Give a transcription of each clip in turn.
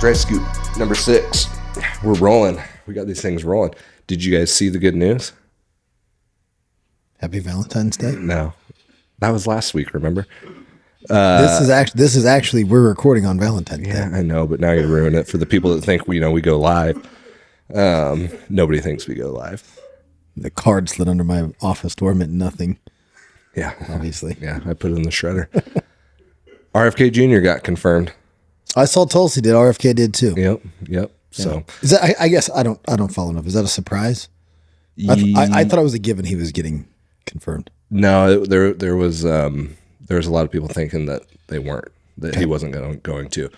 Dry scoop number 6. We're rolling. We got these things rolling. Did you guys see the good news? Happy Valentine's Day. No, that was last week. Remember? This is actually we're recording on Valentine's Day. Yeah, I know, but now you ruin it for the people that think we go live. Nobody thinks we go live. The card slid under my office door meant nothing. Yeah, obviously. Yeah, I put it in the shredder. RFK Jr. got confirmed. I saw Tulsi did. RFK did too. Yep. Yeah. So is that? I guess I don't follow enough. Is that a surprise? I thought it was a given he was getting confirmed. No, there was a lot of people thinking that they weren't, that he wasn't going to.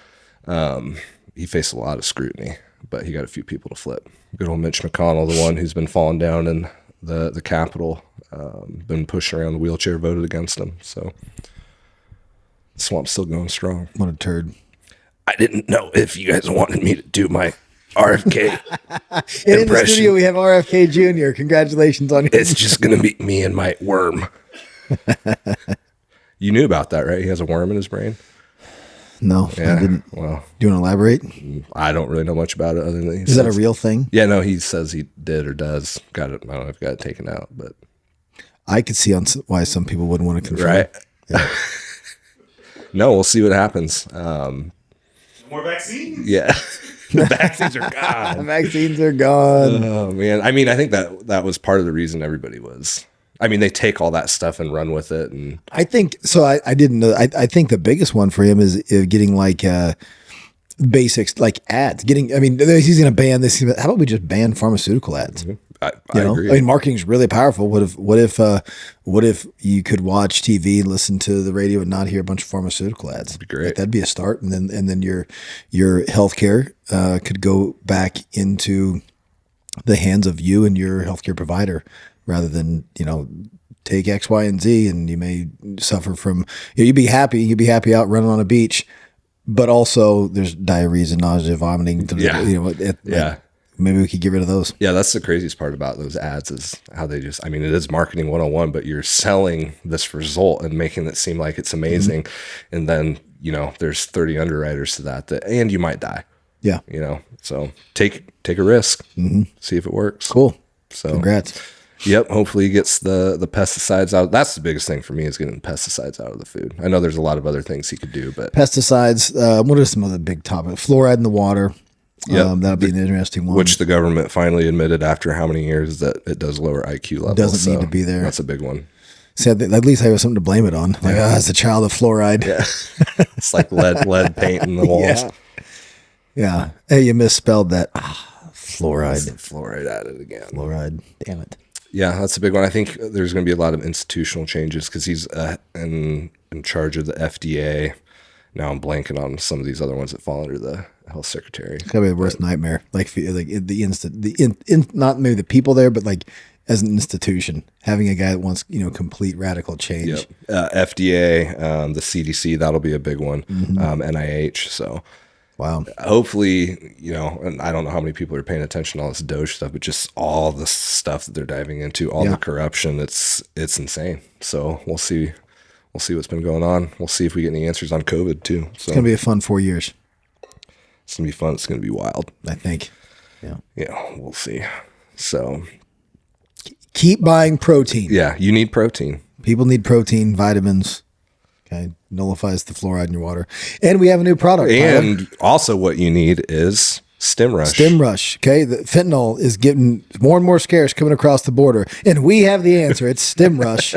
He faced a lot of scrutiny, but he got a few people to flip. Good old Mitch McConnell, the one who's been falling down in the Capitol, been pushing around the wheelchair, voted against him. So the swamp's still going strong. What a turd. I didn't know if you guys wanted me to do my RFK in the studio, we have RFK Jr. Congratulations on your It's just going to be me and my worm. You knew about that, right? He has a worm in his brain? No, yeah, I didn't. Well, do you want to elaborate? I don't really know much about it other than is that a real thing? Yeah, no, he says he did or does. Got it. I don't know if he got it taken out, but I could see why some people wouldn't want to confirm. Right. Yeah. No, we'll see what happens. More vaccines? Yeah. The vaccines are gone. The vaccines are gone. Oh, man. I mean, I think that was part of the reason everybody was. I mean, they take all that stuff and run with it. And I think so. I didn't know. I think the biggest one for him is getting like basics, like ads. He's going to ban this. How about we just ban pharmaceutical ads? Mm-hmm. I agree. I mean, marketing is really powerful. What if you could watch TV, listen to the radio, and not hear a bunch of pharmaceutical ads? That'd be great. Like, that'd be a start, and then your healthcare could go back into the hands of you and your healthcare provider, rather than take X, Y, and Z, and you may suffer from. You'd be happy out running on a beach, but also there's diarrhea, nausea, vomiting. Yeah. Maybe we could get rid of those. Yeah, that's the craziest part about those ads is how they just, it is marketing 101, but you're selling this result and making it seem like it's amazing. Mm-hmm. And then, there's 30 underwriters to that, and you might die. Yeah. So take a risk, mm-hmm. See if it works. Cool. So congrats. Yep. Hopefully he gets the pesticides out. That's the biggest thing for me is getting pesticides out of the food. I know there's a lot of other things he could do, but pesticides, what are some other big topics? Fluoride in the water. Yeah, that'll be an interesting one. Which the government finally admitted after how many years that it does lower IQ levels. Doesn't need to be there. That's a big one. See, at least I have something to blame it on. Like, it's a child of fluoride. Yeah, it's like lead paint in the walls. Yeah. Hey, you misspelled that. Fluoride. Fluoride added again. Fluoride. Damn it. Yeah, that's a big one. I think there's going to be a lot of institutional changes because he's in charge of the FDA. Now I'm blanking on some of these other ones that fall under the health secretary. It's gotta be the worst nightmare. Not maybe the people there, but like as an institution, having a guy that wants complete radical change. Yep. FDA, the CDC, that'll be a big one. Mm-hmm. NIH. So, wow. Hopefully, and I don't know how many people are paying attention to all this Doge stuff, but just all the stuff that they're diving into, all the corruption, it's insane. So we'll see. We'll see what's been going on. We'll see if we get any answers on COVID too. So it's going to be a fun 4 years. It's going to be fun. It's going to be wild. I think. Yeah. Yeah, we'll see. So keep buying protein. Yeah, you need protein. People need protein, vitamins. Okay. Nullifies the fluoride in your water. And we have a new product. And also what you need is Stim Rush. Stim Rush. Okay. The fentanyl is getting more and more scarce coming across the border. And we have the answer. It's Stim Rush.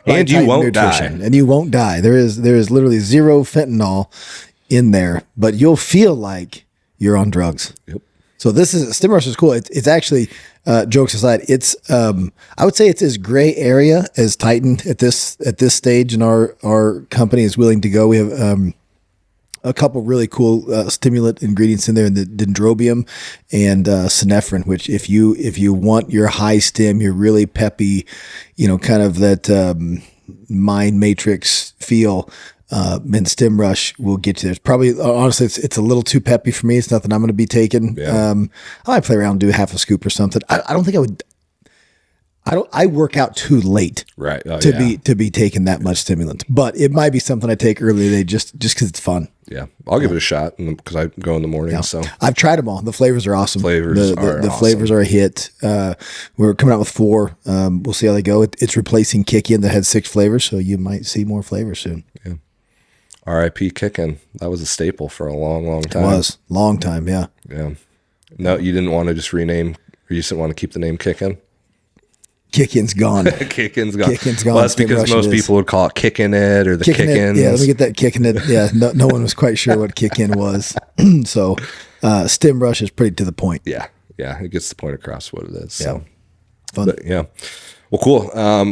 And you won't die. And you won't die. There is literally zero fentanyl in there, but you'll feel like you're on drugs. Yep. So Stim Rush is cool. It's actually, jokes aside, it's I would say it's as gray area as Titan at this stage in our company is willing to go. We have a couple really cool stimulant ingredients in there, in the dendrobium and synephrine, which if you want your high stim, you're really peppy, kind of that mind matrix feel. And Stim Rush will get you there. It's probably, honestly, it's a little too peppy for me. It's nothing I'm going to be taking. Yeah. I might play around and do half a scoop or something. I don't think I would. I work out too late Right. Oh, to be taking that much stimulant, but it might be something I take early today just because it's fun. Yeah. I'll give it a shot because I go in the morning. Yeah. So I've tried them all. The flavors are awesome. Flavors the are the awesome. flavors are a hit. We're coming out with 4. We'll see how they go. It's replacing Kick-In that had 6 flavors, so you might see more flavors soon. yeah. R.I.P. Kickin'. That was a staple for a long, long time. It was long time. Yeah. Yeah. No, you didn't want to just rename, or you just didn't want to keep the name Kickin'? Kick-In's gone. Kickin's gone. Kickin's gone. Well, that's Stem because Rush most it is. people would call it Kickin' It or the Kicking it. Kickins. Yeah, let me get that Kicking It. Yeah, no one was quite sure what Kick-In was. So Stem Rush is pretty to the point. Yeah. Yeah. It gets the point across what it is. Yeah. So. Fun. But, yeah. Well, cool.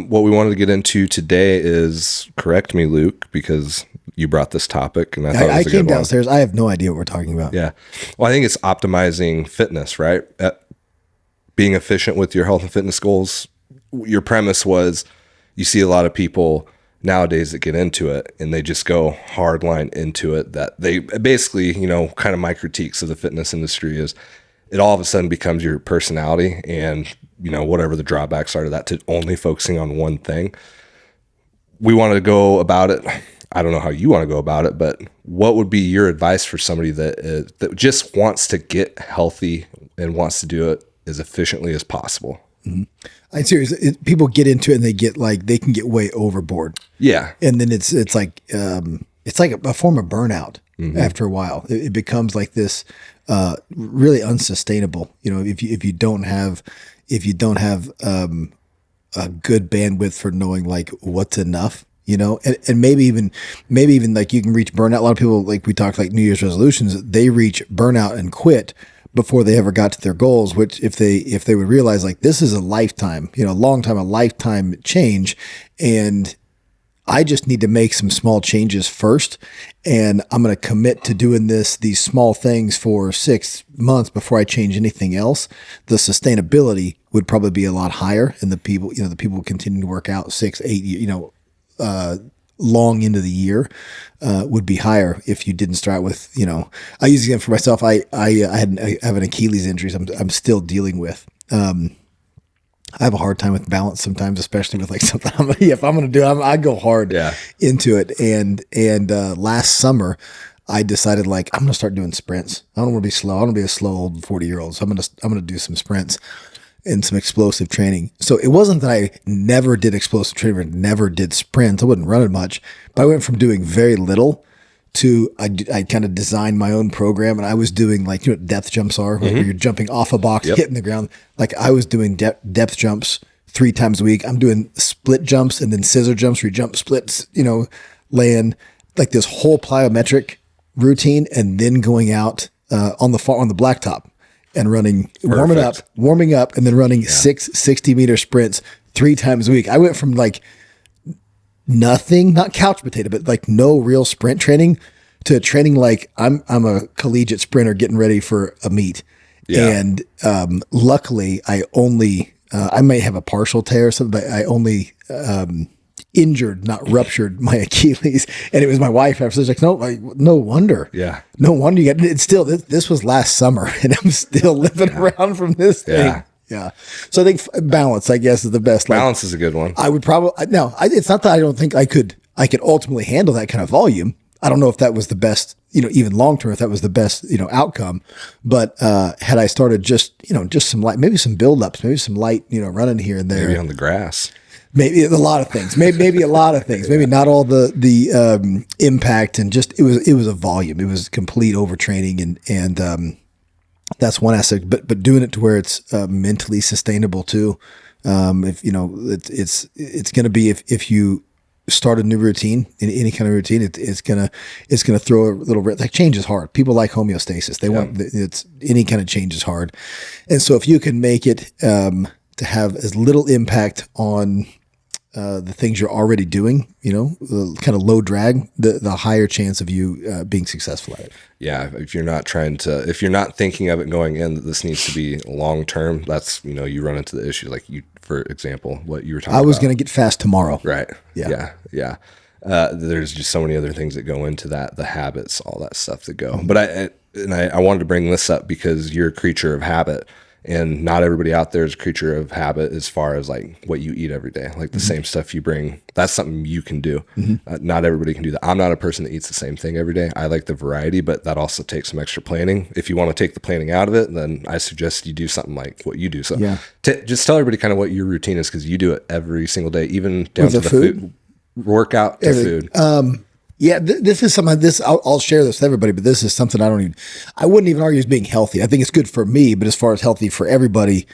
What we wanted to get into today is, correct me, Luke, because you brought this topic and I thought it was I a good came one. downstairs. I have no idea what we're talking about. Yeah. Well, I think it's optimizing fitness, right? Being efficient with your health and fitness goals. Your premise was you see a lot of people nowadays that get into it and they just go hardline into it, that they basically, kind of my critiques of the fitness industry is it all of a sudden becomes your personality and, whatever the drawbacks are to that, to only focusing on one thing. We want to go about it. I don't know how you want to go about it, but what would be your advice for somebody that just wants to get healthy and wants to do it as efficiently as possible? Mm-hmm. I'm serious. People get into it and they can get way overboard. Yeah. And then it's like a form of burnout after a while. It becomes like this really unsustainable. If you don't have a good bandwidth for knowing like what's enough, and maybe even like you can reach burnout. A lot of people, like we talked, like New Year's resolutions, they reach burnout and quit before they ever got to their goals, which if they would realize like this is a lifetime, a lifetime change. And I just need to make some small changes first. And I'm going to commit to doing these small things for 6 months before I change anything else. The sustainability would probably be a lot higher. And the people continue to work out 6, 8 years, long into the year, would be higher if you didn't start with, I use it again for myself. I have an Achilles injury I'm still dealing with. I have a hard time with balance sometimes, especially with like something if I'm going to do it, I go hard into it. And last summer I decided like, I'm going to start doing sprints. I don't want to be slow. I don't want to be a slow old 40-year-old. So I'm going to do some sprints and some explosive training. So it wasn't that I never did explosive training or never did sprints. I wasn't running much, but I went from doing very little to I kind of designed my own program, and I was doing like, what depth jumps are, where you're jumping off a box, hitting the ground. Like I was doing depth jumps 3 times a week. I'm doing split jumps and then scissor jumps where you jump splits, laying like this whole plyometric routine, and then going out on the blacktop and running, warming up, and then running 6 60-meter sprints 3 times a week. I went from like nothing, not couch potato, but like no real sprint training to training like I'm a collegiate sprinter getting ready for a meet. Yeah. And luckily I only I may have a partial tear or something, but I only injured, not ruptured, my Achilles. And it was my wife after. She's like, no wonder. Yeah. No wonder you got it. Still, this was last summer and I'm still living around from this thing. Yeah. So I think balance, I guess, is the best. Balance is a good one. I would probably, it's not that I don't think I could ultimately handle that kind of volume. I don't know if that was the best, even long-term, if that was the best, outcome. But had I started just some light, maybe some build-ups, maybe some light, running here and there. Maybe on the grass. Maybe a lot of things, maybe a lot of things, maybe not all the impact, and just, it was a volume. It was complete overtraining and that's one aspect, but doing it to where it's mentally sustainable too. If it's going to be, if you start a new routine, in any kind of routine, it's gonna throw a little like change is hard. People like homeostasis. They want it's any kind of change is hard, and so if you can make it to have as little impact on the things you're already doing, kind of low drag, the higher chance of you being successful at it. Yeah. If you're not thinking of it going in, that this needs to be long-term, that's, you run into the issue. Like for example, what you were talking about. I was going to get fast tomorrow. Right. Yeah. There's just so many other things that go into that, the habits, all that stuff that go. But I wanted to bring this up because you're a creature of habit. And not everybody out there is a creature of habit as far as like what you eat every day. Like the same stuff you bring, that's something you can do. Not everybody can do that. I'm not a person that eats the same thing every day. I like the variety, but that also takes some extra planning. If you want to take the planning out of it, then I suggest you do something like what you do. So just tell everybody kind of what your routine is, because you do it every single day, even down to the food, workout to food. Yeah, this is something. I'll share this with everybody, but this is something I wouldn't even argue as being healthy. I think it's good for me, but as far as healthy for everybody,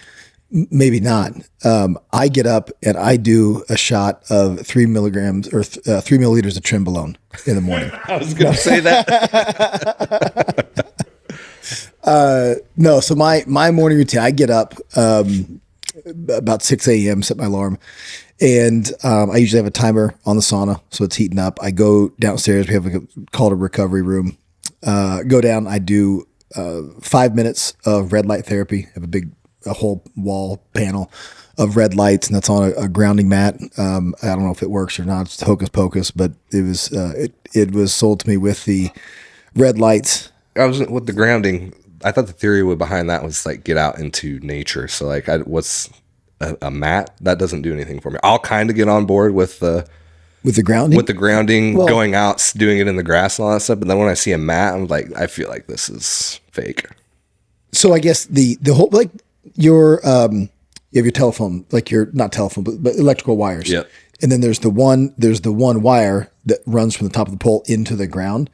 maybe not. I get up and I do a shot of 3 milligrams or 3 milliliters of Trenbolone in the morning. I was going to say that. No, so my morning routine, I get up about 6 a.m., set my alarm. And I usually have a timer on the sauna, so it's heating up. I go downstairs. We have called a recovery room. Go down. I do 5 minutes of red light therapy. I have a whole wall panel of red lights, and that's on a grounding mat. I don't know if it works or not. It's hocus pocus, but it was sold to me with the red lights. I was with the grounding. I thought the theory behind that was like get out into nature. So like, what's a mat that doesn't do anything for me. I'll kind of get on board with the grounding, well, going out, doing it in the grass and all that stuff. But then when I see a mat, I'm like, I feel like this is fake. So I guess the whole, like you have your telephone, like your, not telephone, but electrical wires. Yep. And then there's the one wire that runs from the top of the pole into the ground.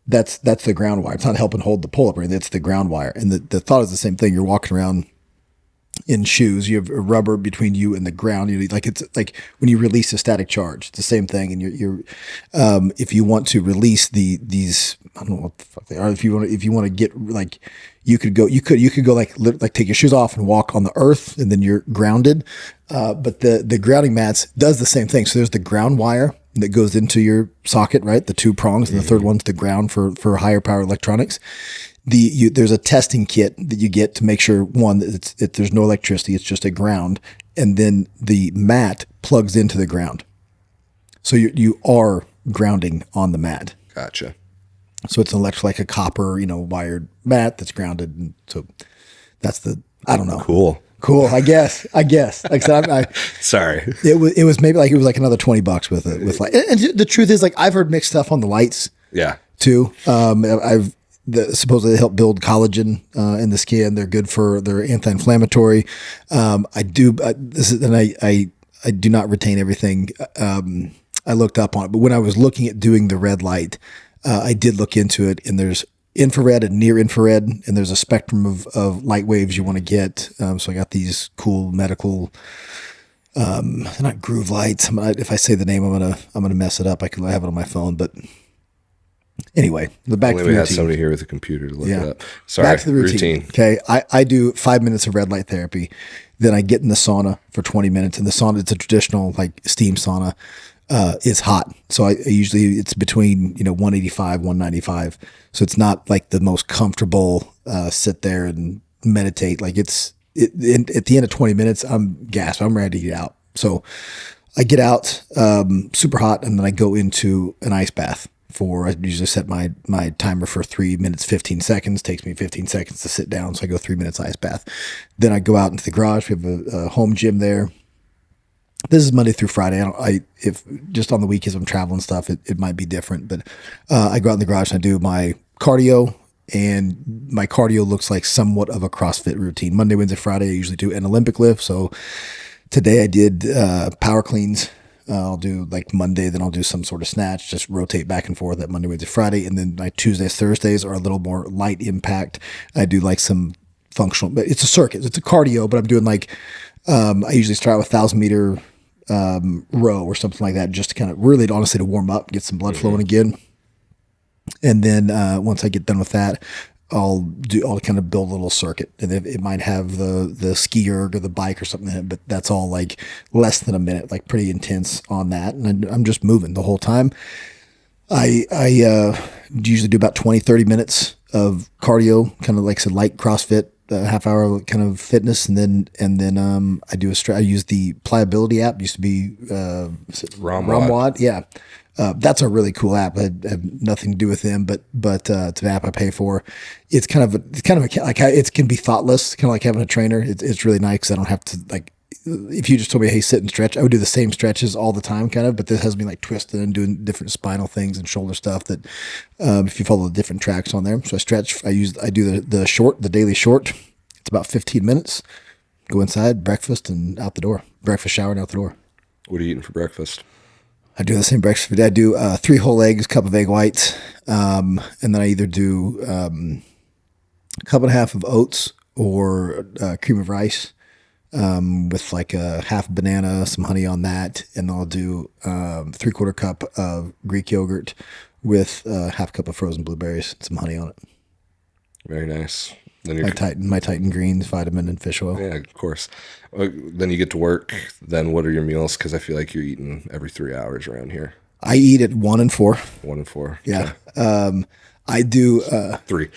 That's the ground wire. It's not helping hold the pole up or anything. It's the ground wire. And the thought is the same thing. You're walking around in shoes, you have a rubber between you and the ground. It's like when you release a static charge, it's the same thing. And you're if you want to release these, I don't know what the fuck they are. If you want to get like, you could go like take your shoes off and walk on the earth, and then you're grounded. But the grounding mats does the same thing. So there's the ground wire that goes into your socket, right? The 2 prongs, and the third one's the ground for higher power electronics. There's a testing kit that you get to make sure, one, that there's no electricity, it's just a ground, and then the mat plugs into the ground. So you are grounding on the mat. Gotcha. So it's like a copper, wired mat that's grounded. And so that's I don't know. Cool. I guess. Like I said, sorry. It was maybe like, it was like another $20 with light. And the truth is, like, I've heard mixed stuff on the lights. Yeah. Too. Supposedly they help build collagen in the skin. They're good they're anti-inflammatory. I do not retain everything. I looked up on it, but when I was looking at doing the red light, I did look into it, and there's infrared and near infrared, and there's a spectrum of light waves you want to get. So I got these cool medical, they're not groove lights. If I say the name, I'm gonna mess it up. I have it on my phone, but anyway, back to the routine. We have somebody here with a computer to look it up. Sorry. Back to the routine. Okay. I do 5 minutes of red light therapy. Then I get in the sauna for 20 minutes, and the sauna, it's a traditional like steam sauna. It's hot. So I usually, it's between, 185, 195. So it's not like the most comfortable, sit there and meditate. Like at the end of 20 minutes, I'm gasped. I'm ready to get out. So I get out, super hot, and then I go into an ice bath. I usually set my timer for 3 minutes, 15 seconds. Takes me 15 seconds to sit down. So I go 3 minutes ice bath. Then I go out into the garage. We have a home gym there. This is Monday through Friday. If just on the weekends I'm traveling stuff, it might be different, but I go out in the garage and I do my cardio, and my cardio looks like somewhat of a CrossFit routine. Monday, Wednesday, Friday, I usually do an Olympic lift. So today I did power cleans. I'll do like Monday, then I'll do some sort of snatch, just rotate back and forth that Monday, Wednesday, Friday. And then my Tuesdays, Thursdays are a little more light impact. I do like some functional, but it's a circuit. It's a cardio, but I'm doing like, I usually start with 1,000 meter row or something like that, just to kind of really, honestly, to warm up, get some blood flowing again. And then once I get done with that, I'll kind of build a little circuit, and it might have the ski erg or the bike or something, but that's all like less than a minute, like pretty intense on that. And I'm just moving the whole time. I usually do about 20, 30 minutes of cardio, kind of like some light CrossFit, half hour kind of fitness. And then I use the Pliability app. Used to be, Ramwad. Yeah. That's a really cool app. I have nothing to do with them, but it's an app I pay for. It's kind of like it can be thoughtless, kind of like having a trainer. It's really nice because I don't have to like. If you just told me, hey, sit and stretch, I would do the same stretches all the time, kind of. But this has me like twisting and doing different spinal things and shoulder stuff. That if you follow the different tracks on there, so I stretch. I do the daily short. It's about 15 minutes. Go inside, breakfast, and out the door. Breakfast, shower, and out the door. What are you eating for breakfast? I do the same breakfast every day. I do 3 whole eggs, cup of egg whites, and then I either do a cup and a half of oats or cream of rice with like a half banana, some honey on that, and I'll do 3/4 cup of Greek yogurt with half cup of frozen blueberries, and some honey on it. Very nice. Then My Titan greens, vitamin, and fish oil. Yeah, of course. Then you get to work. Then what are your meals? Because I feel like you're eating every 3 hours around here. I eat at 1 and 4. 1 and 4. Yeah. Okay. I do 3.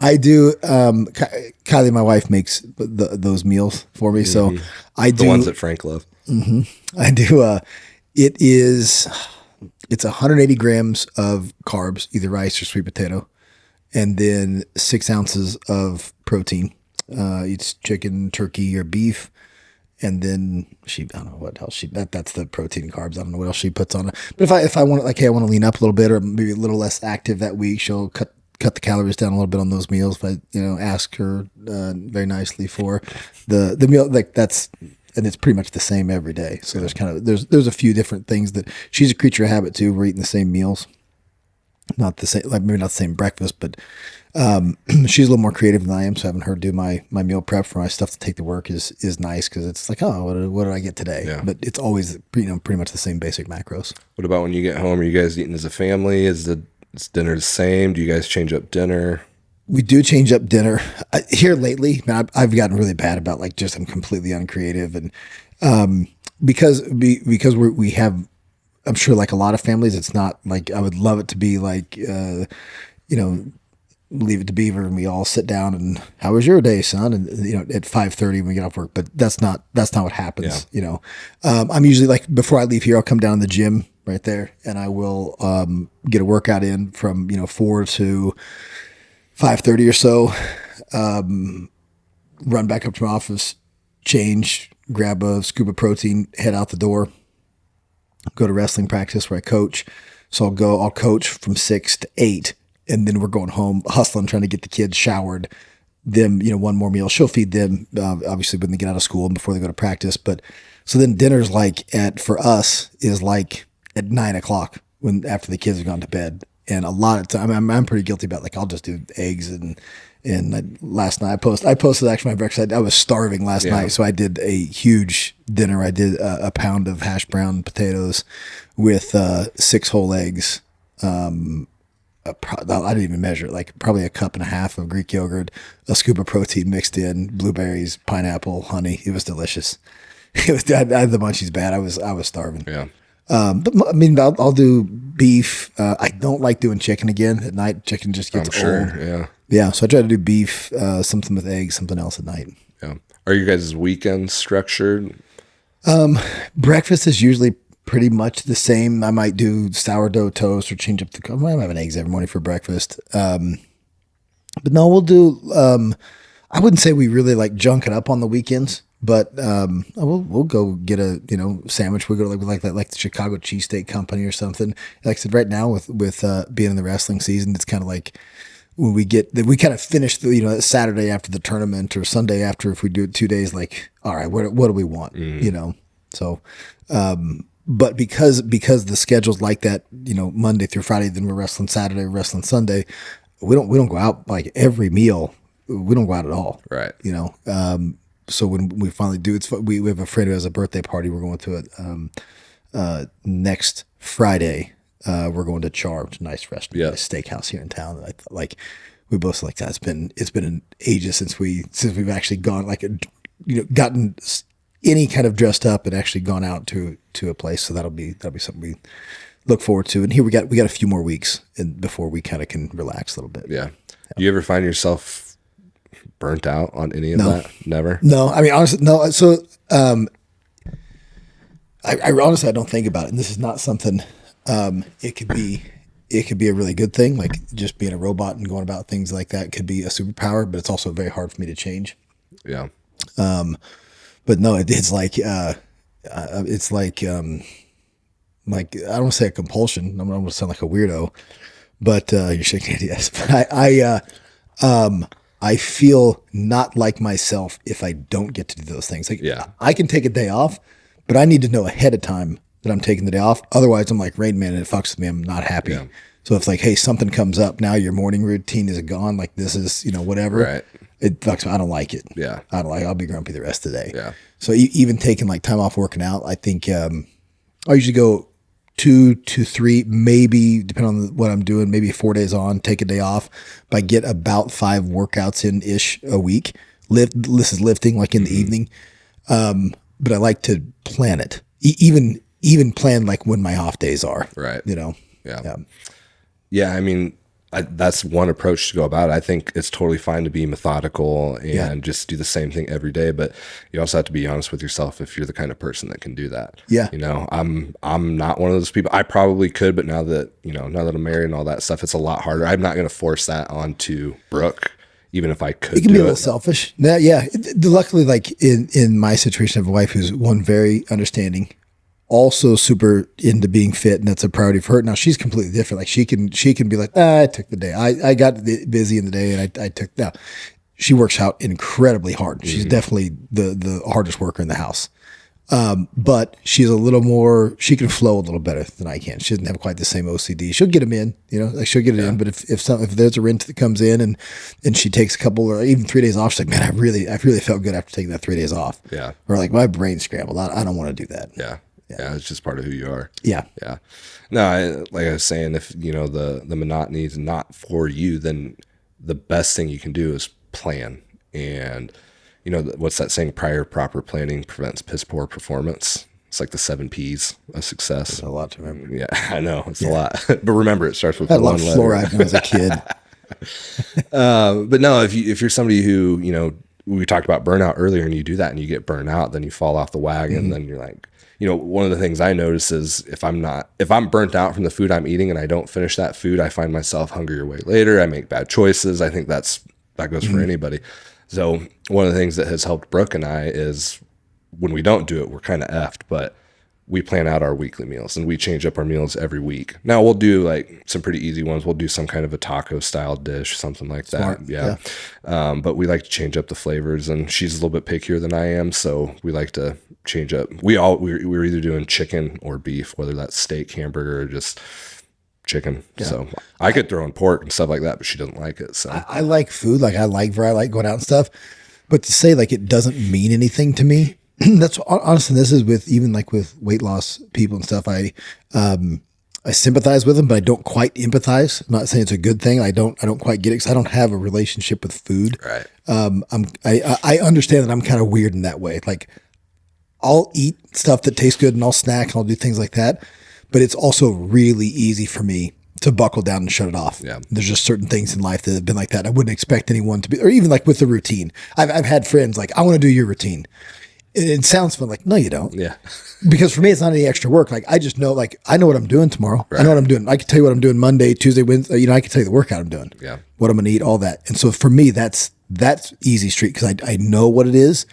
I do. Kylie, my wife, makes those meals for me, so I do The ones that Frank loves. I do. It's 180 grams of carbs, either rice or sweet potato, and then 6 ounces of protein. It's chicken, turkey, or beef. And then I don't know what else that's the protein carbs. I don't know what else she puts on it. But if I want, like, hey, I want to lean up a little bit or maybe a little less active that week, she'll cut the calories down a little bit on those meals. If I, ask her very nicely for the meal, like that's, and it's pretty much the same every day. So there's a few different things that she's a creature of habit too. We're eating the same meals, not the same, like maybe not the same breakfast, but she's a little more creative than I am, so having her do my meal prep for my stuff to take to work is nice because it's like, oh, what did I get today? Yeah. But it's always pretty much the same basic macros. What about when you get home? Are you guys eating as a family? Is dinner the same? Do you guys change up dinner? We do change up dinner here lately. Man, I've gotten really bad about like just I'm completely uncreative, and because we have, I'm sure like a lot of families, it's not like I would love it to be like Leave It to Beaver and we all sit down and how was your day, son? And at 5:30 when we get off work, but that's not what happens. Yeah. I'm usually like before I leave here, I'll come down to the gym right there and I will get a workout in from 4 to 5:30 or so. Run back up to my office, change, grab a scoop of protein, head out the door, go to wrestling practice where I coach. So I'll coach from 6 to 8. And then we're going home, hustling, trying to get the kids showered. Them, one more meal. She'll feed them, obviously, when they get out of school and before they go to practice. But so then dinner's for us is like at 9 o'clock after the kids have gone to bed. And a lot of time, I'm pretty guilty about like I'll just do eggs and last night I posted actually my breakfast. I was starving last night, so I did a huge dinner. I did a pound of hash brown potatoes with 6 whole eggs. I didn't even measure it, like probably a cup and a half of Greek yogurt, a scoop of protein mixed in, blueberries, pineapple, honey. It was delicious. I had the munchies bad. I was starving. Yeah. But I mean, I'll do beef. I don't like doing chicken again at night. Chicken just gets old. Yeah. Yeah. So I try to do beef, something with eggs, something else at night. Yeah. Are you guys' weekends structured? Breakfast is usually pretty much the same. I might do sourdough toast or change up I'm having eggs every morning for breakfast. But no, we'll do, I wouldn't say we really like junk it up on the weekends, but we'll go get a sandwich. We'll go to like the Chicago Cheesesteak Company or something. Like I said, right now with being in the wrestling season, it's kind of like when we kind of finish the Saturday after the tournament or Sunday after, if we do it 2 days, like, all right, what do we want? So but because the schedule's like that, Monday through Friday, then we're wrestling Saturday, wrestling Sunday, we don't go out like every meal. We don't go out at all. Right. So when we finally do, we have a friend who has a birthday party. We're going to it next Friday. We're going to Char, which is a nice restaurant, nice steakhouse here in town. And I thought, like, we both like that. It's been an ages since we've actually gone gotten any kind of dressed up and actually gone out to a place. So that'll be something we look forward to. And here we got a few more weeks before we kind of can relax a little bit. Yeah. Do you ever find yourself burnt out on any of that? Never? No, I mean, honestly, no. So, I honestly, I don't think about it. And this is not something, it could be, it could be a really good thing. Like just being a robot and going about things like that could be a superpower, but it's also very hard for me to change. Yeah. But no, it's it's like, I don't want to say a compulsion. I'm going to sound like a weirdo, but, you're shaking your head, yes. But I feel not like myself if I don't get to do those things. Like Yeah. I can take a day off, but I need to know ahead of time that I'm taking the day off. Otherwise I'm like Rain Man and it fucks with me. I'm not happy. Yeah. So if like, hey, something comes up now, your morning routine is gone. Like this is, whatever. Right. It fucks me. I don't like it. Yeah. I don't like, I'll be grumpy the rest of the day. Yeah. So even taking like time off working out, I think, I usually go 2 to 3, maybe depending on what I'm doing, maybe 4 days on, take a day off. But I get about 5 workouts in ish a week. This is lifting like in the evening. But I like to plan it, even plan like when my off days are, Right. Yeah. Yeah. I mean, that's one approach to go about it. I think it's totally fine to be methodical and just do the same thing every day, but you also have to be honest with yourself if you're the kind of person that can do that. Yeah. I'm not one of those people. I probably could, but now that I'm married and all that stuff, it's a lot harder. I'm not going to force that onto Brooke, even if I could. It can be a little selfish. Yeah. Luckily, like in my situation, I have a wife who's one very understanding, also super into being fit, and that's a priority for her. Now she's completely different. Like she can be like, I took the day. I got busy in the day, and I took. Now she works out incredibly hard. She's definitely the hardest worker in the house. But she's a little more. She can flow a little better than I can. She doesn't have quite the same OCD. She'll get them in, like she'll get it in. But if there's a wrench that comes in and she takes a couple or even 3 days off, she's like, man, I really felt good after taking that 3 days off. Yeah. Or like my brain scrambled. I don't want to do that. Yeah. Yeah, it's just part of who you are. Yeah. Yeah. No, like I was saying, if the monotony is not for you, then the best thing you can do is plan. And what's that saying? Prior proper planning prevents piss poor performance. It's like the 7 P's of success. There's a lot to remember. Yeah, I know it's a lot, but remember it starts with I had a lot one of fluoride when I was a kid. But no, if you're somebody who we talked about burnout earlier, and you do that and you get burnt out, then you fall off the wagon. Then you're like. One of the things I notice is if I'm burnt out from the food I'm eating and I don't finish that food, I find myself hungrier way later. I make bad choices. I think that goes for anybody. So one of the things that has helped Brooke and I is when we don't do it, we're kind of effed, but we plan out our weekly meals and we change up our meals every week. Now we'll do like some pretty easy ones. We'll do some kind of a taco style dish, something like Smart. that. Yeah. But we like to change up the flavors, and she's a little bit pickier than I am. So we like to change up. We're either doing chicken or beef, whether that's steak, hamburger, or just chicken. Yeah. So I could throw in pork and stuff like that, but she doesn't like it. So I like food. Like I like going out and stuff, but to say like it doesn't mean anything to me. That's honestly, this is with even like with weight loss people and stuff. I sympathize with them, but I don't quite empathize. I'm not saying it's a good thing. I don't quite get it because I don't have a relationship with food. Right. I understand that I'm kind of weird in that way. Like I'll eat stuff that tastes good and I'll snack and I'll do things like that. But it's also really easy for me to buckle down and shut it off. Yeah. There's just certain things in life that have been like that. I wouldn't expect anyone to be, or even like with the routine. I've had friends like, I want to do your routine. It sounds fun. Like, no, you don't. Yeah. Because for me, it's not any extra work. Like I just know, like I know what I'm doing tomorrow. Right. I know what I'm doing. I can tell you what I'm doing Monday, Tuesday, Wednesday. I can tell you the workout I'm doing. Yeah. What I'm going to eat, all that. And so for me, that's easy street because I know what it is.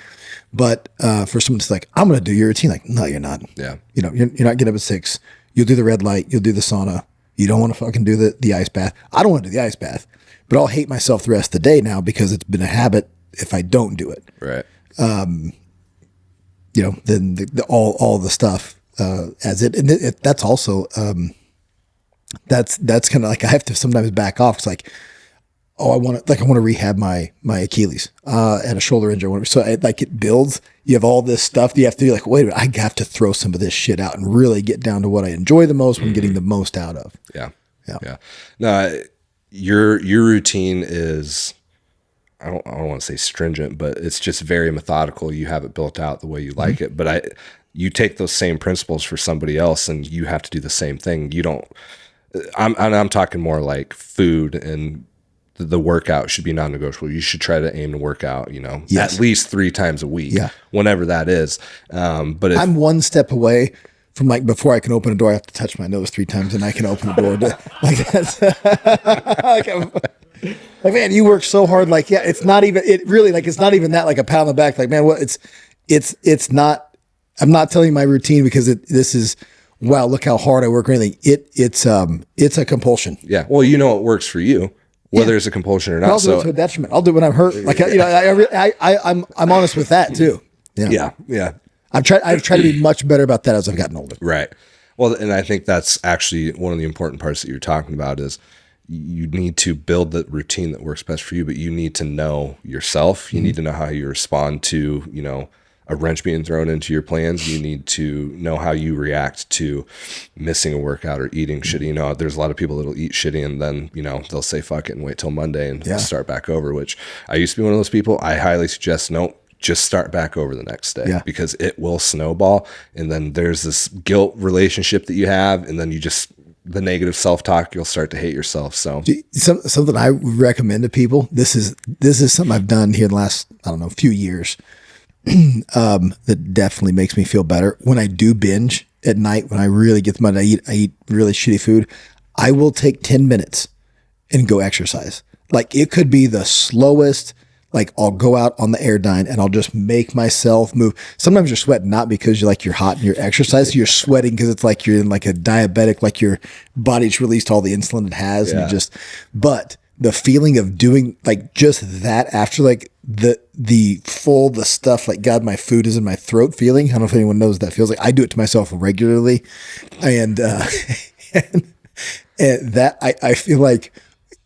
But for someone to like, I'm going to do your routine. Like, no, you're not. Yeah. You're not getting up at 6. You'll do the red light. You'll do the sauna. You don't want to fucking do the ice bath. I don't want to do the ice bath, but I'll hate myself the rest of the day now because it's been a habit if I don't do it. Right. Then all the stuff as it, and that's also that's kind of like I have to sometimes back off. It's like, oh, I want to rehab my Achilles and a shoulder injury. Whatever. So it builds. You have all this stuff that you have to do. Like, wait a minute, I have to throw some of this shit out and really get down to what I enjoy the most. What I'm getting the most out of. Yeah. No, your routine is. I don't want to say stringent, but it's just very methodical. You have it built out the way you like it. But you take those same principles for somebody else, and you have to do the same thing. You don't. I'm talking more like food and the workout should be non-negotiable. You should try to aim to work out, Yes. at least 3 times a week, Yeah. whenever that is. But if, I'm one step away from like before I can open a door, I have to touch my nose 3 times and I can open the door. Like that's like, man, you work so hard. Like, yeah, it's not even, it really like, it's not even that like a pat on the back. Like, man, what it's not, I'm not telling you my routine because this is, wow, look how hard I work or anything. It's a compulsion. yeah, well, what works for you, whether it's a compulsion or not. I'll do it to a detriment. I'll do it when I'm hurt. Like, I'm honest with that too. Yeah. I've tried to be much better about that as I've gotten older. Right. Well, and I think that's actually one of the important parts that you're talking about is you need to build the routine that works best for you, but you need to know yourself. You need to know how you respond to, a wrench being thrown into your plans. You need to know how you react to missing a workout or eating shitty. There's a lot of people that'll eat shitty and then, they'll say fuck it and wait till Monday and start back over, which I used to be one of those people. I highly suggest, nope, just start back over the next day because it will snowball. And then there's this guilt relationship that you have. And then the negative self-talk, you'll start to hate yourself. So something I would recommend to people, this is something I've done here in the last, I don't know, few years, that definitely makes me feel better. When I do binge at night, when I really get the money, I eat really shitty food. I will take 10 minutes and go exercise. Like it could be the slowest. Like I'll go out on the Airdyne and I'll just make myself move. Sometimes you're sweating, not because you're hot and you're exercising. You're sweating because it's like you're in like a diabetic, like your body's released all the insulin it has. Yeah. And but the feeling of doing like just that after like the stuff, like God, my food is in my throat feeling. I don't know if anyone knows what that feels like. I do it to myself regularly. And that I feel like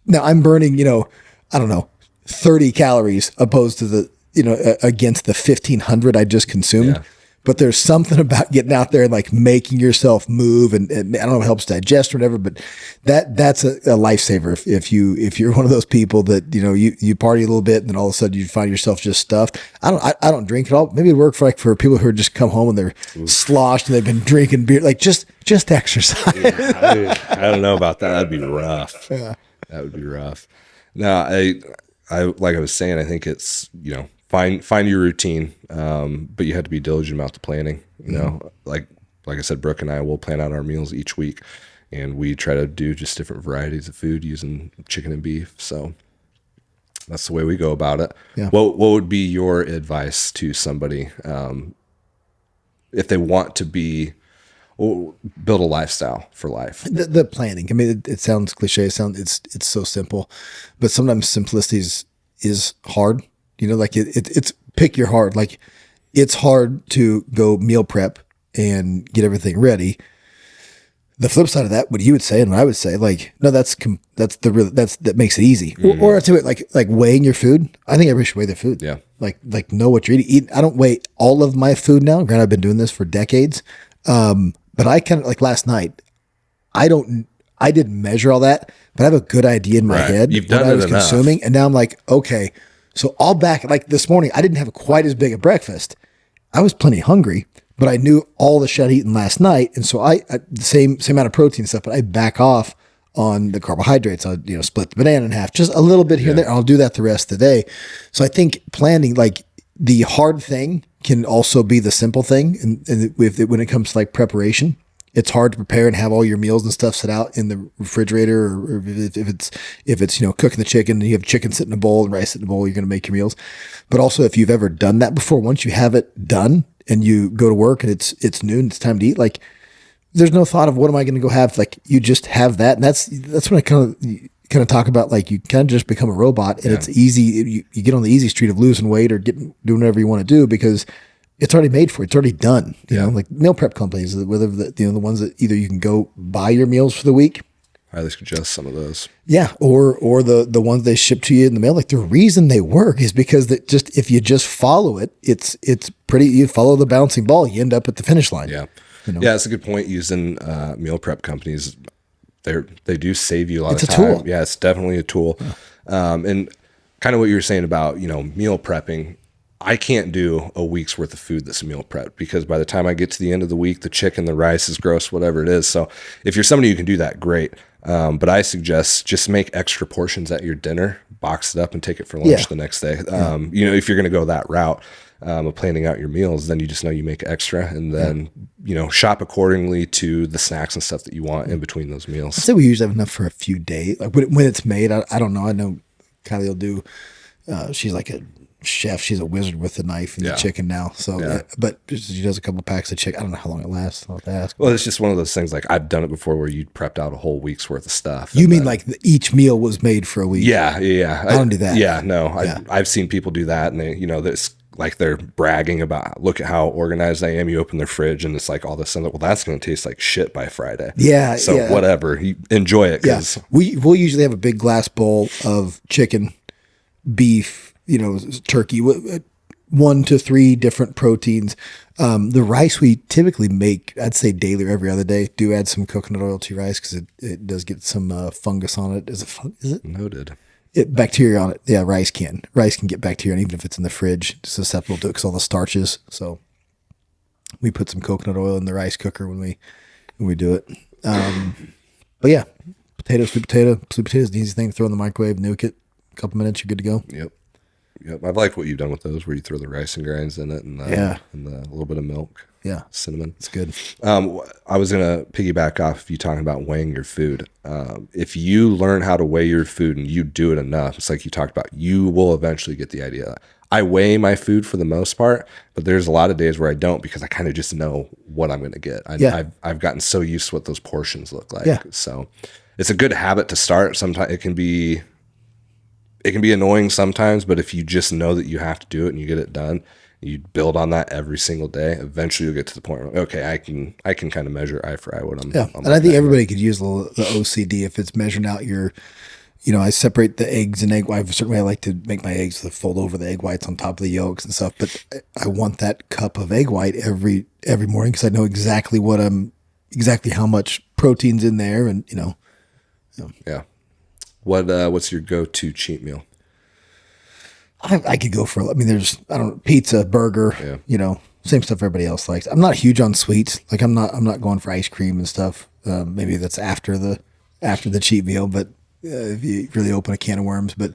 now I'm burning, I don't know, 30 calories opposed to the, against the 1,500 I just consumed. Yeah. But there's something about getting out there and like making yourself move and I don't know if it helps digest or whatever, but that's a lifesaver. If you're one of those people that, you party a little bit and then all of a sudden you find yourself just stuffed. I don't drink at all. Maybe it'd work for people who are just come home and they're sloshed and they've been drinking beer, like just exercise. Yeah, I don't know about that. That'd be rough. Yeah. That would be rough. No, I like I was saying, I think it's, find your routine. But you have to be diligent about the planning, like I said, Brooke and I will plan out our meals each week and we try to do just different varieties of food using chicken and beef. So that's the way we go about it. Yeah. What would be your advice to somebody, if they want to build a lifestyle for life? The planning. I mean, it sounds cliche. It's so simple, but sometimes simplicity is hard. Like it's pick your hard. Like it's hard to go meal prep and get everything ready. The flip side of that, what you would say and what I would say, like, no, that makes it easy. Or to it, like weighing your food. I think everybody should weigh their food. Yeah. Like know what you're eating. I don't weigh all of my food now. Granted, I've been doing this for decades. But I kind of like last night, I didn't measure all that, but I have a good idea in my head You've done what I was enough. consuming. And now I'm like, okay, so I'll back, like this morning, I didn't have quite as big a breakfast. I was plenty hungry, but I knew all the shit I'd eaten last night. And so I the same amount of protein stuff, but I back off on the carbohydrates. I'll, split the banana in half, just a little bit here and there. I'll do that the rest of the day. So I think planning, like the hard thing can also be the simple thing. And when it comes to like preparation, it's hard to prepare and have all your meals and stuff set out in the refrigerator, or if it's cooking the chicken and you have chicken sit in a bowl and rice sit in a bowl, you're going to make your meals. But also if you've ever done that before, once you have it done and you go to work and it's noon, it's time to eat, like there's no thought of what am I going to go have? Like you just have that. And that's when I kind of talk about, like, you kind of just become a robot and it's easy. You get on the easy street of losing weight or doing whatever you want to do because it's already made for you. It's already done. You know, like meal prep companies, whether the ones that either you can go buy your meals for the week. Highly suggest some of those. Yeah. Or the ones they ship to you in the mail. Like the reason they work is because that just, if you just follow it, it's pretty, you follow the bouncing ball, you end up at the finish line. Yeah. Yeah. It's a good point using meal prep companies. They do save you a lot of time. It's a tool. Yeah, it's definitely a tool. And kind of what you were saying about, meal prepping, I can't do a week's worth of food that's meal prep because by the time I get to the end of the week, the chicken, the rice is gross, whatever it is. So if you're somebody who can do that, great. But I suggest just make extra portions at your dinner, box it up, and take it for lunch the next day. You know, if you're going to go that route of planning out your meals, then you just know you make extra, and then you know, shop accordingly to the snacks and stuff that you want in between those meals. I'd say we usually have enough for a few days. Like when it's made, I don't know. I know Kylie will do. She's like a chef. She's a wizard with the knife and the chicken now. So, but she does a couple packs of chicken. I don't know how long it lasts. I'll have to ask. Well, it's just one of those things. Like I've done it before, where you prepped out a whole week's worth of stuff. You mean like each meal was made for a week? Yeah. I don't do that. Yeah, no. I've seen people do that, and they, you know, this like they're bragging about, look at how organized I am. You open their fridge, and it's like all this. And well, that's going to taste like shit by Friday. Yeah. So whatever, you enjoy it. Yes, we'll usually have a big glass bowl of chicken, beef, you know, turkey, 1 to 3 different proteins. The rice we typically make, I'd say daily or every other day. Do add some coconut oil to your rice because it does get some fungus on it. Is it? Noted. Bacteria on it. Yeah, rice can get bacteria, and even if it's in the fridge, it's susceptible to it because all the starches. So we put some coconut oil in the rice cooker when we do it. But yeah, sweet potato is an easy thing to throw in the microwave, nuke it, a couple minutes, you're good to go. Yep. I've liked what you've done with those, where you throw the rice and grinds in it, and the little bit of milk. Yeah, cinnamon. It's good. I was gonna piggyback off you talking about weighing your food. If you learn how to weigh your food and you do it enough, it's like you talked about, you will eventually get the idea. I weigh my food for the most part, but there's a lot of days where I don't, because I kind of just know what I'm going to get. I've gotten so used to what those portions look like. Yeah. So it's a good habit to start. Sometimes it can be annoying sometimes, but if you just know that you have to do it and you get it done, you build on that every single day, eventually you'll get to the point where, okay, I can kind of measure eye for eye what I'm. And I think everybody could use the OCD if it's measuring out your. You know, I separate the eggs and egg whites. Certainly, I like to make my eggs to fold over the egg whites on top of the yolks and stuff. But I want that cup of egg white every morning because I know exactly how much protein's in there, and you know. Yeah. What's your go-to cheat meal? I could go for. I mean, there's pizza, burger. Yeah. You know, same stuff everybody else likes. I'm not huge on sweets. Like I'm not going for ice cream and stuff. Maybe that's after the cheat meal, but. If you really open a can of worms, but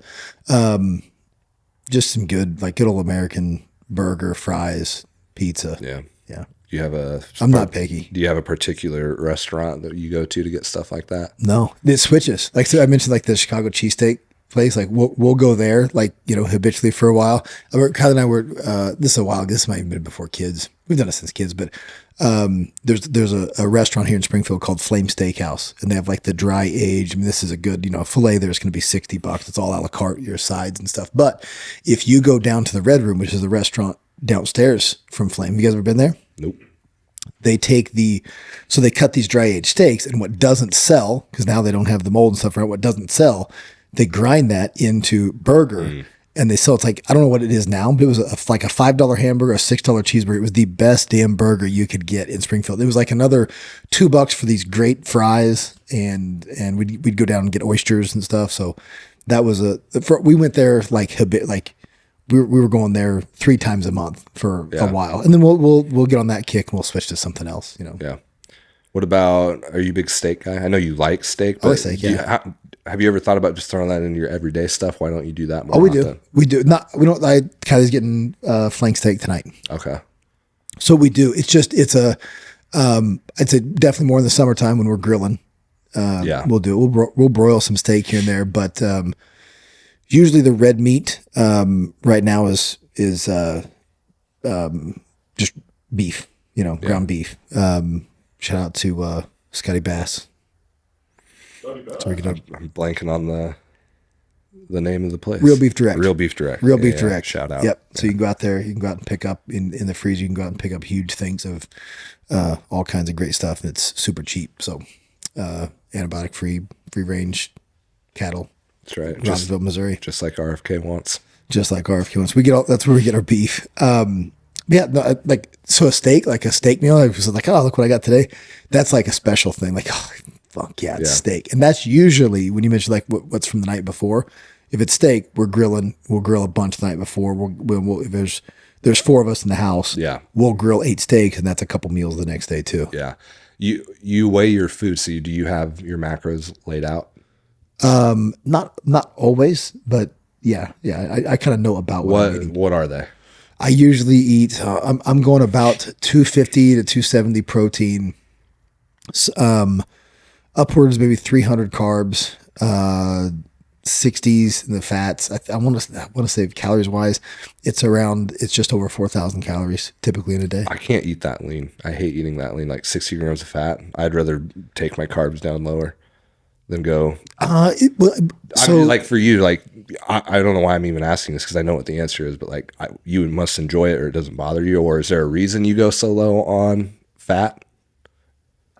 just some good old American burger, fries, pizza. Yeah. Do you have I'm not picky. Do you have a particular restaurant that you go to get stuff like that? No, it switches. Like, so I mentioned like the Chicago cheesesteak place. Like we'll go there, like, you know, habitually for a while. Kylie and I were, this is a while. This might have been before kids. We've done it since kids, but there's a restaurant here in Springfield called Flame Steakhouse, and they have like the dry age. I mean, this is a good, you know, filet there's going to be $60. It's all a la carte, your sides and stuff. But if you go down to the Red Room, which is the restaurant downstairs from Flame, have you guys ever been there? Nope. They they cut these dry aged steaks, and what doesn't sell, because now they don't have the mold and stuff, right? What doesn't sell, they grind that into burger. And they sell, it's like, I don't know what it is now, but it was like a $5 hamburger, a $6 cheeseburger. It was the best damn burger you could get in Springfield. It was like another $2 for these great fries, and we'd go down and get oysters and stuff. So that was we went there we were going there 3 times a month for a while, and then we'll get on that kick and we'll switch to something else, you know. Yeah. What about, are you a big steak guy? I know you like steak. But I like steak, yeah. Have you ever thought about just throwing that into your everyday stuff? Why don't you do that more we often? do. We do. Kylie's getting flank steak tonight. Okay. So we do. It's just, I'd say definitely more in the summertime when we're grilling. We'll do it. We'll broil some steak here and there, but usually the red meat right now is just beef, you know, ground beef. Shout out to Scotty Bass. I'm blanking on the name of the place. Real Beef Direct. Real Beef Direct. Real Beef Direct. Shout out. Yep. So you can go out there. You can go out and pick up in the freezer. You can go out and pick up huge things of all kinds of great stuff. And it's super cheap. So antibiotic free range cattle. That's right. Robbinsville, Missouri. Just like RFK wants. Just like RFK wants. That's where we get our beef. So a steak meal. I was like, oh, look what I got today. That's like a special thing. Like, oh, fuck yeah, it's steak. And that's usually when you mention like what's from the night before. If it's steak, we'll grill a bunch the night before. If there's 4 of us in the house. Yeah, we'll grill 8 steaks, and that's a couple meals the next day too. Yeah, You weigh your food. So do you have your macros laid out? Not always, but yeah. I kind of know about what I'm eating. What are they? I usually eat. I'm going about 250 to 270 protein. Upwards maybe 300 carbs. 60s in the fats. I want to say calories wise, it's just over 4,000 calories typically in a day. I can't eat that lean. I hate eating that lean, like 60 grams of fat. I'd rather take my carbs down lower than go. I mean, like for you, like, I don't know why I'm even asking this because I know what the answer is, but like you must enjoy it or it doesn't bother you. Or is there a reason you go so low on fat?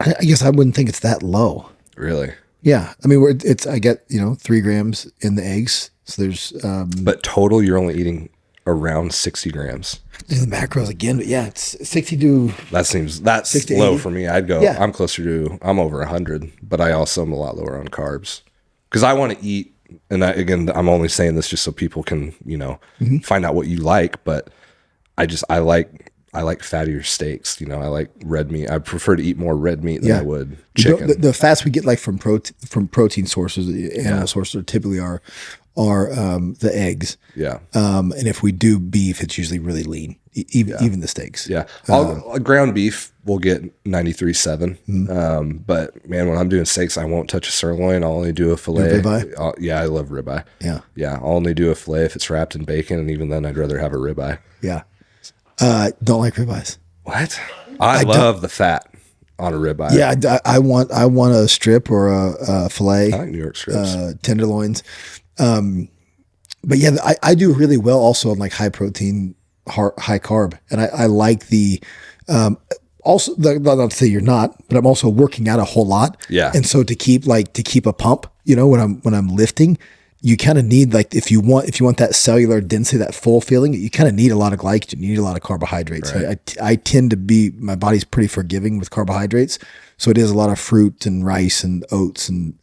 I guess I wouldn't think it's that low. Really? Yeah, I mean, I get 3 grams in the eggs, so there's. But total, you're only eating around 60 grams. The macros again, but yeah, it's 60 to. That's low for me. I'd go. Yeah. I'm over 100, but I also am a lot lower on carbs because I want to eat. And I'm only saying this just so people can find out what you like. But I like fattier steaks. I like red meat. I prefer to eat more red meat than I would chicken. The fats we get like from protein sources, animal sources, typically are the eggs. Yeah. And if we do beef, it's usually really lean. Even the steaks. Yeah. Ground beef will get 93.7. But man, when I'm doing steaks, I won't touch a sirloin. I'll only do a fillet. Ribeye? Yeah, I love ribeye. Yeah. Yeah. I'll only do a fillet if it's wrapped in bacon, and even then, I'd rather have a ribeye. Yeah. Don't like ribeyes. What? I love the fat on a ribeye. Yeah, I want a strip or a fillet. I like New York strips. Tenderloins. But yeah, I do really well also on like high protein, high carb, and I like the. Also, not to say you're not, but I'm also working out a whole lot. Yeah. And so to keep a pump, when I'm lifting, you kind of need, like, if you want that cellular density, that full feeling, you kind of need a lot of glycogen. You need a lot of carbohydrates. Right. I tend to be, my body's pretty forgiving with carbohydrates. So it is a lot of fruit and rice and oats. And,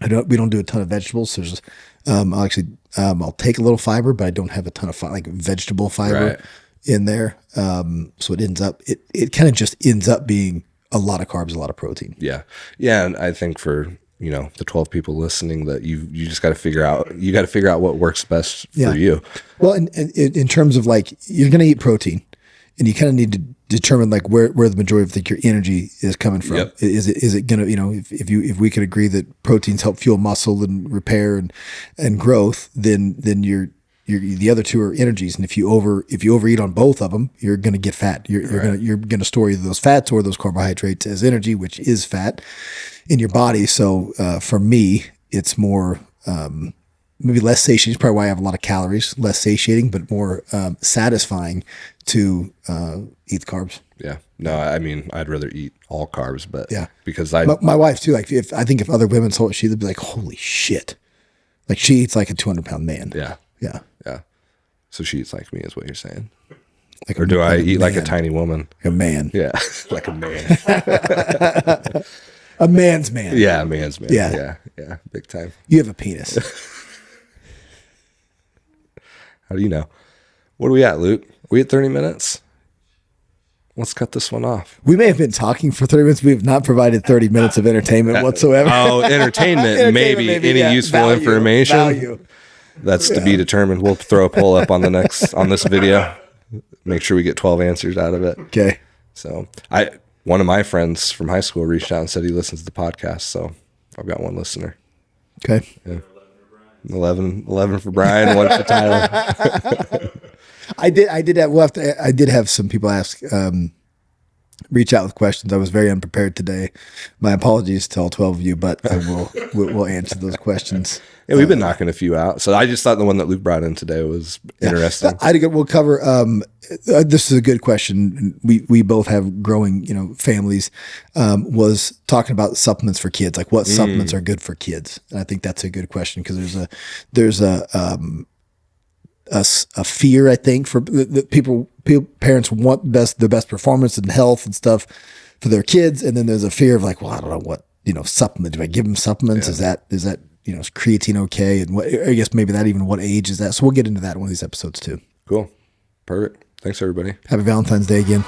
we don't do a ton of vegetables. So there's, I'll take a little fiber, but I don't have a ton of vegetable fiber in there. So it kind of just ends up being a lot of carbs, a lot of protein. Yeah. Yeah. And I think for, the 12 people listening, that you just got to figure out what works best for you. Well, and in terms of like, you're going to eat protein, and you kind of need to determine like where the majority of your energy is coming from. Yep. Is it going to, if we could agree that proteins help fuel muscle and repair and growth, then you're the other two are energies. And if you overeat on both of them, you're going to get fat. You're going to store either those fats or those carbohydrates as energy, which is fat in your body. So for me, it's more maybe less satiating. It's probably why I have a lot of calories, less satiating, but more satisfying to eat the carbs. Yeah. No, I mean, I'd rather eat all carbs, but because my wife too, like if other women saw it, she'd be like, holy shit. Like she eats like a 200-pound man. Yeah. Yeah. Yeah. So she eats like me is what you're saying. Like or do I eat like a tiny woman? A man. Yeah. Like a man. A man's man. Yeah, a man's man. Yeah. Yeah. Big time. You have a penis. How do you know? What are we at, Luke? Are we at 30 minutes? Let's cut this one off. We may have been talking for 30 minutes. We have not provided 30 minutes of entertainment whatsoever. Oh, entertainment. maybe any useful information. Value. That's to be determined. We'll throw a poll up on this video. Make sure we get 12 answers out of it. Okay. So one of my friends from high school reached out and said he listens to the podcast. So I've got one listener. Okay. Yeah. 11 for Brian, 1 for Tyler. I did have some people ask, reach out with questions. I was very unprepared today. My apologies to all 12 of you, but we'll answer those questions. Yeah, we've been knocking a few out. So I just thought the one that Luke brought in today was interesting. We'll cover, this is a good question. We both have growing, families, was talking about supplements for kids, like what supplements are good for kids. And I think that's a good question because there's a fear, I think, for the parents want the best performance and health and stuff for their kids. And then there's a fear of like, well, I don't know what, supplement. Do I give them supplements? Yeah. Is that, is creatine okay? And I guess maybe what age is that? So we'll get into that in one of these episodes too. Cool. Perfect. Thanks everybody. Happy Valentine's Day again.